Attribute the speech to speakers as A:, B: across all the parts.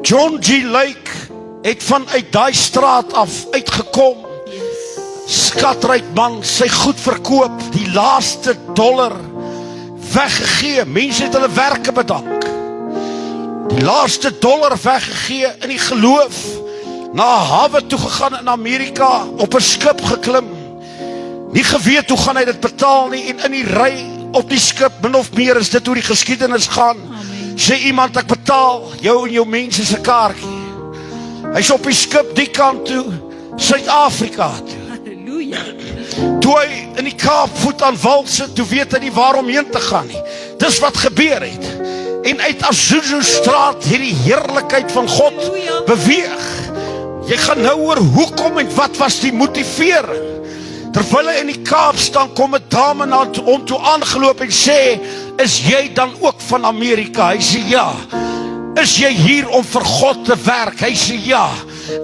A: John G. Lake het vanuit daai straat af uitgekom. Skatryk man, sy goed verkoop, die laaste dollar weggegee. Mense het hulle werke bedank. Die laaste dollar weggegee in die geloof. Na 'n hawe toe gegaan in Amerika, op 'n skip geklim. Nie geweet hoe gaan hy dit betaal nie, en in die ry op die skip, min of meer is dit hoe die geskiedenis gaan. Sê iemand, ek betaal jou en jou mense se kaartjie. Hy's op die skip die kant toe, Suid-Afrika toe.
B: Halleluja.
A: Toe hy in die Kaap voet aan wal sit, toe weet hy nie waarom heen te gaan nie. Dis wat gebeur het. En uit Azusa straat hierdie heerlikheid van God beweeg. Jy gaan nou hoor hoekom en wat was die motivering. Terwyl hy in die Kaap staan, kom 'n dame na hom toe aangeloop en sê, is jy dan ook van Amerika? Hy sê ja. Is jy hier om vir God te werk? Hy sê ja.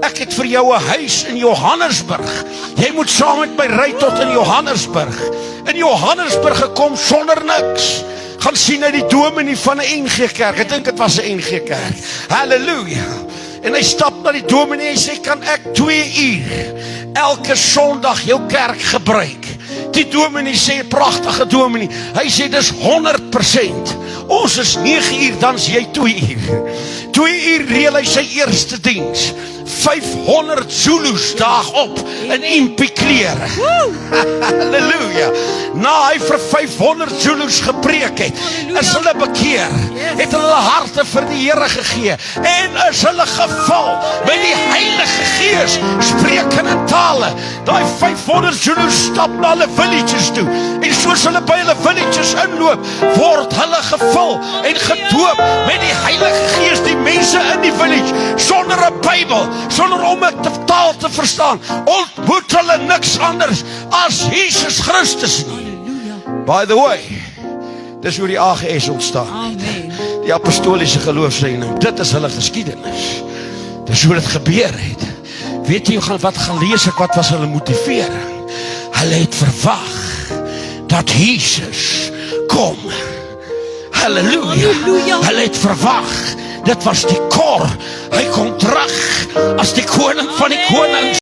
A: Ek het vir jou 'n huis in Johannesburg. Jy moet saam met my ry tot in Johannesburg. In Johannesburg gekom sonder niks. Gaan sien hy die dominee van 'n NG Kerk. Ek dink dit was 'n NG Kerk. Halleluja. En hy stap na die dominee en sê, kan ek 2 uur elke Sondag jou kerk gebruik? Die dominee sê, pragtige dominee. Hy sê, dis 100%. Ons is 9 uur, dan is jy 2 uur. 2 uur reël hy sy eerste diens. 500 Zulus daag op in impie klere. Halleluja. Na hy vir 500 Zulus gepreek het, is hulle bekeer. Het hulle harte vir die Here gegee. En is hulle gevul met die Heilige Gees. Spreek in tale. Daai 500 Zulus stap na hulle villages toe. En soos hulle by hulle villages inloop, word hulle gevul en gedoop met die Heilige Gees. Die mense in die village, sonder 'n Bybel, sonder om het taal te verstaan, ontmoet hulle niks anders as Jesus Christus nie. By the way, dis hoe die AGS ontstaan.
B: Amen.
A: Die apostoliese geloofsreining, dit is hulle geskiedenis. Dis hoe dit gebeur het. Weet jy wat gaan lees ek, wat was hulle motivering? Hulle het verwag dat Jesus kom. Halleluja. Hulle het verwag. Dit was die kor. Hy kom terug as die koning van die konings.